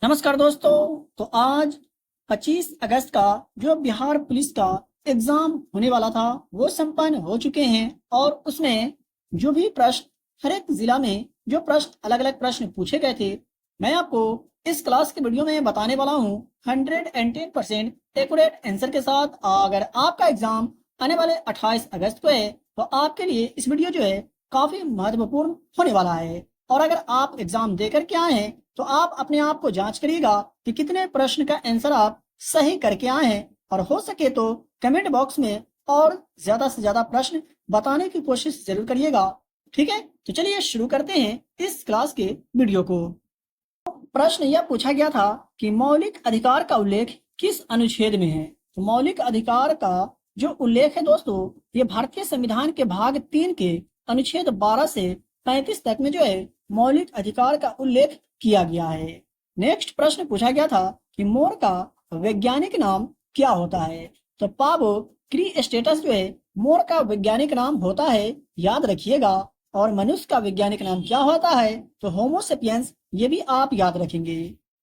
नमस्कार दोस्तों। तो आज 25 अगस्त का जो बिहार पुलिस का एग्जाम होने वाला था वो संपन्न हो चुके हैं और उसमें जो भी प्रश्न हर एक जिला में जो प्रश्न अलग अलग प्रश्न पूछे गए थे मैं आपको इस क्लास के वीडियो में बताने वाला हूँ 110% एक्यूरेट आंसर के साथ। अगर आपका एग्जाम आने वाले 28 अगस्त को है तो आपके लिए इस वीडियो जो है काफी महत्वपूर्ण होने वाला है। और अगर आप एग्जाम देकर के आए हैं तो आप अपने आप को जांच करिएगा कि कितने प्रश्न का आंसर आप सही करके आए हैं और हो सके तो कमेंट बॉक्स में और ज्यादा से ज्यादा प्रश्न बताने की कोशिश जरूर करिएगा। ठीक है, तो चलिए शुरू करते हैं इस क्लास के वीडियो को। प्रश्न यह पूछा गया था कि मौलिक अधिकार का उल्लेख किस अनुच्छेद में है। तो मौलिक अधिकार का जो उल्लेख है दोस्तों ये भारतीय संविधान के भाग 3 के अनुच्छेद 12 से 35 तक में जो है मौलिक अधिकार का उल्लेख किया गया है। नेक्स्ट प्रश्न पूछा गया था कि मोर का वैज्ञानिक नाम क्या होता है। तो पावो क्री स्टेटस जो है मोर का वैज्ञानिक नाम होता है, याद रखिएगा। और मनुष्य का वैज्ञानिक नाम क्या होता है तो होमोसेपियंस, ये भी आप याद रखेंगे।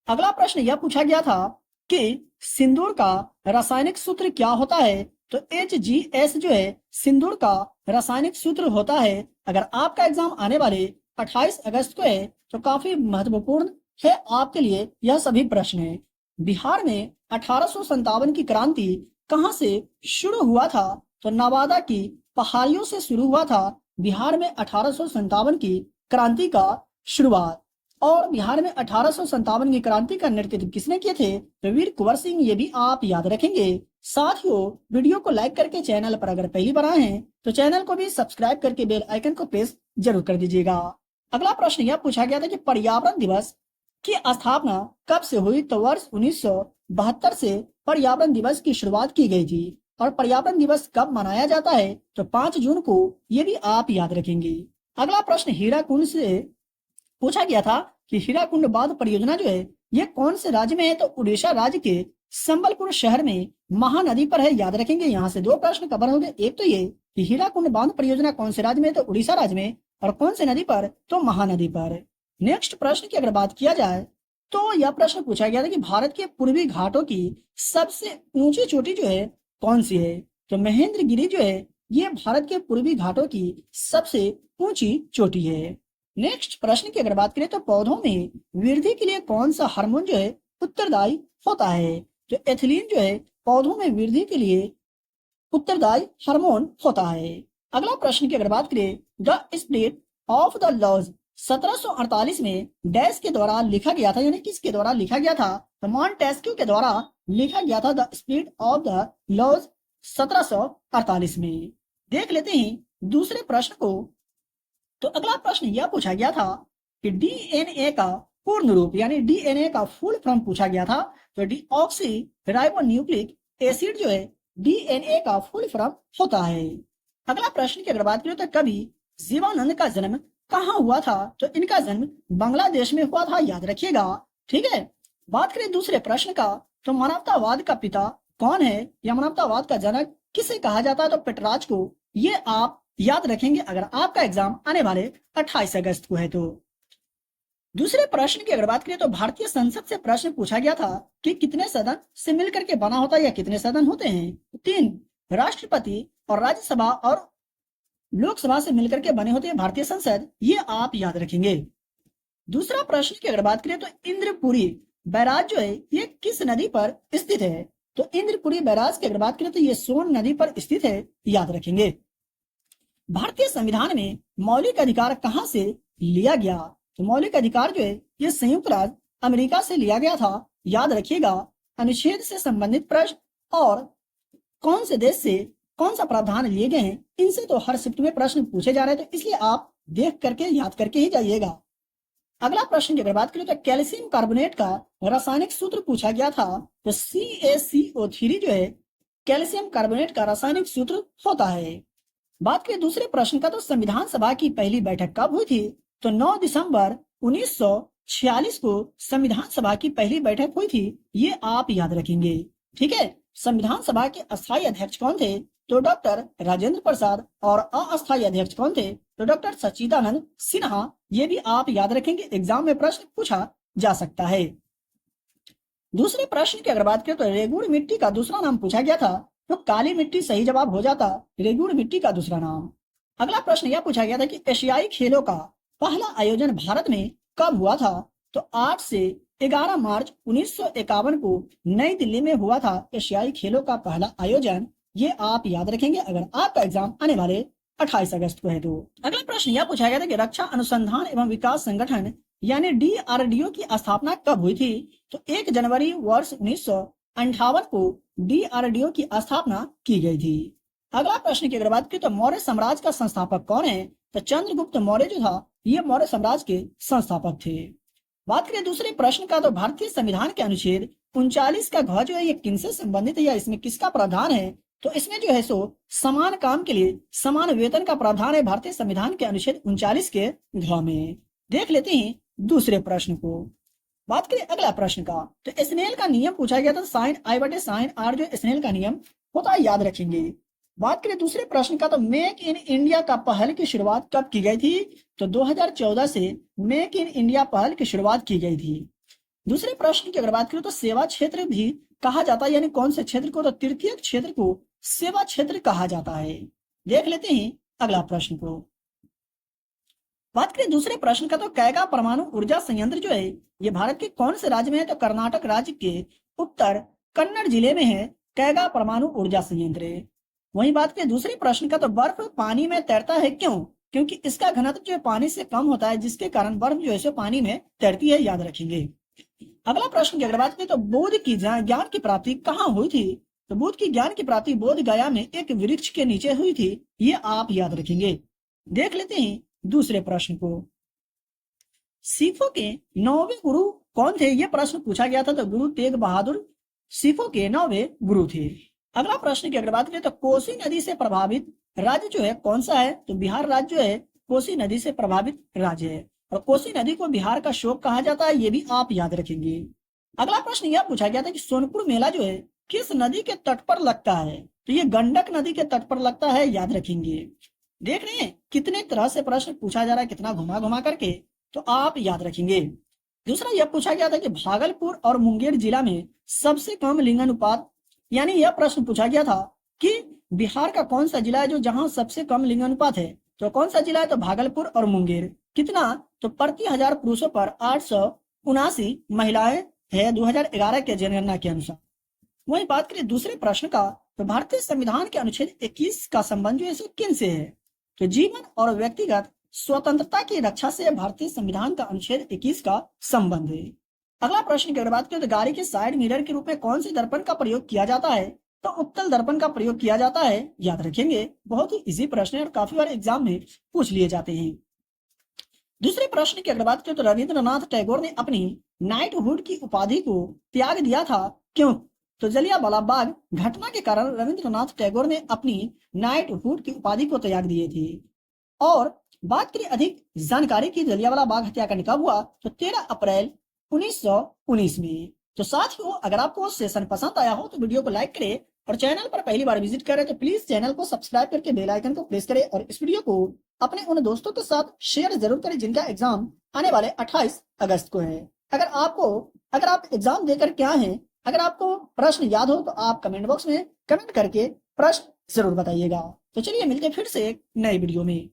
अगला प्रश्न यह पूछा गया था कि सिंदूर का रासायनिक सूत्र क्या होता है। तो HGS जो है सिंदूर का रासायनिक सूत्र होता है। अगर आपका एग्जाम आने वाले 28 अगस्त को है तो काफी महत्वपूर्ण है आपके लिए यह सभी प्रश्न है। बिहार में 1857 की क्रांति कहां से शुरू हुआ था। तो नवादा की पहाड़ियों से शुरू हुआ था बिहार में 1857 की क्रांति का शुरुआत। और बिहार में 1857 की क्रांति का नेतृत्व किसने किए थे तो वीर कुंवर सिंह, ये भी आप याद रखेंगे। साथियों वीडियो को लाइक करके चैनल पर अगर पहली बार आए हैं तो चैनल को भी सब्सक्राइब करके बेल आइकन को प्रेस जरूर कर दीजिएगा। अगला प्रश्न यह पूछा गया था कि पर्यावरण दिवस की स्थापना कब से हुई। तो वर्ष 1972 से पर्यावरण दिवस की शुरुआत की गई थी। और पर्यावरण दिवस कब मनाया जाता है तो 5 जून को, ये भी आप याद रखेंगे। अगला प्रश्न हीराकुंड से पूछा गया था कि हीराकुंड बांध परियोजना जो है ये कौन से राज्य में है। तो उड़ीसा राज्य के संबलपुर शहर में महानदी पर है, याद रखेंगे। यहाँ से 2 प्रश्न कवर हो गए। एक तो ये कि हीराकुंड बांध परियोजना कौन से राज्य में तो उड़ीसा राज्य में, और कौन से नदी पर तो महानदी पर। नेक्स्ट प्रश्न की अगर बात किया जाए तो यह प्रश्न पूछा गया था कि भारत के पूर्वी घाटों की सबसे ऊंची चोटी जो है कौन सी है। तो महेंद्रगिरी जो है ये भारत के पूर्वी घाटों की सबसे ऊंची चोटी है। नेक्स्ट प्रश्न की अगर बात करें तो पौधों में वृद्धि के लिए कौन सा हार्मोन जो है उत्तरदायी होता है। तो एथिलीन जो है पौधों में वृद्धि के लिए उत्तरदायी हार्मोन होता है। अगला प्रश्न की अगर बात करें the spirit of the laws 1748 में डैश के द्वारा लिखा गया था, यानी किसके द्वारा लिखा गया था तो मॉन्टेस्क्यू के द्वारा लिखा गया था the spirit of the laws 1748 में। देख लेते हैं दूसरे प्रश्न को। तो अगला प्रश्न यह पूछा गया था कि डीएनए का पूर्ण रूप यानी डीएनए का फुल फॉर्म पूछा गया था। तो डीऑक्सी राइबोन्यूक्लिक एसिड जो है डीएनए का फुल फॉर्म होता है। अगला प्रश्न की अगर बात करें तो कवि जीवानंद का जन्म कहाँ हुआ था। तो इनका जन्म बांग्लादेश में हुआ था, याद रखिएगा। ठीक है, बात करें दूसरे प्रश्न का तो मानवतावाद का पिता कौन है या मानवतावाद का जनक किसे कहा जाता है तो पेट्रार्च को, ये आप याद रखेंगे अगर आपका एग्जाम आने वाले 28 अगस्त को है। तो दूसरे प्रश्न की अगर बात करें तो भारतीय संसद से प्रश्न पूछा गया था कि कितने सदन से मिलकर के बना होता है या कितने सदन होते हैं। 3 राष्ट्रपति और राज्यसभा और लोकसभा से मिलकर के बने होते हैं भारतीय संसद, ये आप याद रखेंगे। दूसरा प्रश्न की अगर बात करें तो इंद्रपुरी बैराज जो है ये किस नदी पर स्थित है। तो इंद्रपुरी बैराज की अगर बात करें तो ये सोन नदी पर स्थित है, याद रखेंगे। भारतीय संविधान में मौलिक अधिकार कहां से लिया गया। तो मौलिक अधिकार जो है ये संयुक्त राज्य अमेरिका से लिया गया था, याद रखिएगा। अनुच्छेद से संबंधित प्रश्न और कौन से देश से कौन सा प्रावधान लिए गए हैं इनसे तो हर शिफ्ट में प्रश्न पूछे जा रहे थे, इसलिए आप देख करके याद करके ही जाइएगा। अगला प्रश्न की अगर बात करें तो कैल्शियम कार्बोनेट का रासायनिक सूत्र पूछा गया था। तो CaCO3 जो है कैल्शियम कार्बोनेट का रासायनिक सूत्र होता है। बात करें दूसरे प्रश्न का तो संविधान सभा की पहली बैठक कब हुई थी। तो 9 दिसंबर 1946 को संविधान सभा की पहली बैठक हुई थी, ये आप याद रखेंगे। ठीक है, संविधान सभा के अस्थायी अध्यक्ष कौन थे तो डॉक्टर राजेंद्र प्रसाद, और अस्थायी अध्यक्ष कौन थे तो डॉक्टर सच्चिदानंद सिन्हा, ये भी आप याद रखेंगे, एग्जाम में प्रश्न पूछा जा सकता है। दूसरे प्रश्न की अगर बात करें तो रेगुड़ मिट्टी का दूसरा नाम पूछा गया था, तो काली मिट्टी सही जवाब हो जाता रेगुड़ मिट्टी का दूसरा नाम। अगला प्रश्न यह पूछा गया था कि एशियाई खेलों का पहला आयोजन भारत में कब हुआ था, तो 8 से 11 मार्च 1951 को नई दिल्ली में हुआ था एशियाई खेलों का पहला आयोजन। ये आप याद रखेंगे अगर आपका एग्जाम आने वाले 28 अगस्त को है तो। अगला प्रश्न यह पूछा गया था कि रक्षा अनुसंधान एवं विकास संगठन यानी डीआरडीओ की स्थापना कब हुई थी, तो 1 जनवरी वर्ष 1958 को डीआरडीओ की स्थापना की गई थी। अगला प्रश्न की अगर बात करें तो मौर्य साम्राज्य का संस्थापक कौन है, तो चंद्रगुप्त मौर्य जो था ये मौर्य साम्राज्य के संस्थापक थे। बात करें दूसरे प्रश्न का तो भारतीय संविधान के अनुच्छेद 39 का घ जो है ये किनसे संबंधित है या इसमें किसका प्रावधान है, तो इसमें जो है सो समान काम के लिए समान वेतन का प्रावधान है भारतीय संविधान के अनुच्छेद 39 के घ में। देख लेते हैं दूसरे प्रश्न को। बात करें अगला प्रश्न का तो स्नेल का नियम पूछा गया था, साइन आई बटे साइन आर जो स्नेल का नियम होता है याद रखेंगे। बात करें दूसरे प्रश्न का तो मेक इन इंडिया का पहल की शुरुआत कब की गई थी, तो 2014 से मेक इन इंडिया पहल की शुरुआत की गई थी। दूसरे प्रश्न की अगर बात करें तो सेवा क्षेत्र भी कहा जाता है, यानी कौन से क्षेत्र को, तो तृतीय क्षेत्र को सेवा क्षेत्र कहा जाता है। देख लेते हैं अगला प्रश्न को। बात करें दूसरे प्रश्न का तो कैगा परमाणु ऊर्जा संयंत्र जो है ये भारत के कौन से राज्य में है, तो कर्नाटक राज्य के उत्तर कन्नड़ जिले में है कैगा परमाणु ऊर्जा संयंत्र। वहीं बात करें दूसरे प्रश्न का तो बर्फ पानी में तैरता है क्यों, क्योंकि इसका घनत्व जो है पानी से कम होता है जिसके कारण बर्फ जो है पानी में तैरती है, याद रखेंगे। अगला प्रश्न की अगर बात करें तो बुद्ध की ज्ञान की प्राप्ति कहाँ हुई थी, तो बुद्ध की ज्ञान की प्राप्ति बोध गया में एक वृक्ष के नीचे हुई थी, ये आप याद रखेंगे। देख लेते हैं दूसरे प्रश्न को। सिखों के 9वें गुरु कौन थे, यह प्रश्न पूछा गया था, तो गुरु तेग बहादुर सिखों के 9वें गुरु थे। अगला प्रश्न की अगर बात करें तो कोसी नदी से प्रभावित राज्य जो है कौन सा है, तो बिहार राज्य जो है कोसी नदी से प्रभावित राज्य है और कोसी नदी को बिहार का शोक कहा जाता है, ये भी आप याद रखेंगे। अगला प्रश्न यह पूछा गया था कि सोनपुर मेला जो है किस नदी के तट पर लगता है, तो ये गंडक नदी के तट पर लगता है, याद रखेंगे। देख रहे हैं कितने तरह से प्रश्न पूछा जा रहा है, कितना घुमा घुमा करके, तो आप याद रखेंगे। दूसरा यह पूछा गया था कि भागलपुर और मुंगेर जिला में सबसे कम लिंगानुपात, यानी यह प्रश्न पूछा गया था कि बिहार का कौन सा जिला है जो जहां सबसे कम लिंगानुपात है, तो कौन सा जिला है, तो भागलपुर और मुंगेर। कितना, तो प्रति 1000 पुरुषों पर 879 महिलाएं है 2011 के जनगणना के अनुसार। वही बात करें दूसरे प्रश्न का तो भारतीय संविधान के अनुच्छेद 21 का संबंध जो है किन से है, तो जीवन और व्यक्तिगत स्वतंत्रता की रक्षा से भारतीय संविधान का अनुच्छेद 21 का संबंध है। अगला प्रश्न की अगर बात करें तो गाड़ी के साइड मिरर के रूप में कौन से दर्पण का प्रयोग किया जाता है, तो उत्तल दर्पण का प्रयोग किया जाता है, याद रखेंगे। बहुत ही इजी प्रश्न है और काफी बार एग्जाम में पूछ लिए जाते हैं। दूसरे प्रश्न की अगर बात करें तो रविंद्रनाथ टैगोर ने अपनी नाइटहुड की उपाधि को त्याग दिया था क्यों, तो जलियांवाला बाग घटना के कारण रविंद्रनाथ टैगोर ने अपनी नाइटहुड की उपाधि को त्याग दिए थे। और बात करें अधिक जानकारी की जलियांवाला बाग हत्याकांड कब हुआ, तो 13 अप्रैल 1919 में। तो साथियों अगर आपको सेशन पसंद आया हो तो वीडियो को लाइक करें और चैनल पर पहली बार विजिट करें तो प्लीज चैनल को सब्सक्राइब करके बेल आइकन को प्रेस करें और इस वीडियो को अपने उन दोस्तों के साथ शेयर जरूर करें जिनका एग्जाम आने वाले 28 अगस्त को है। अगर आप एग्जाम देकर क्या हैं, अगर आपको प्रश्न याद हो तो आप कमेंट बॉक्स में कमेंट करके प्रश्न जरूर बताइएगा। तो चलिए मिलते फिर से एक नई वीडियो में।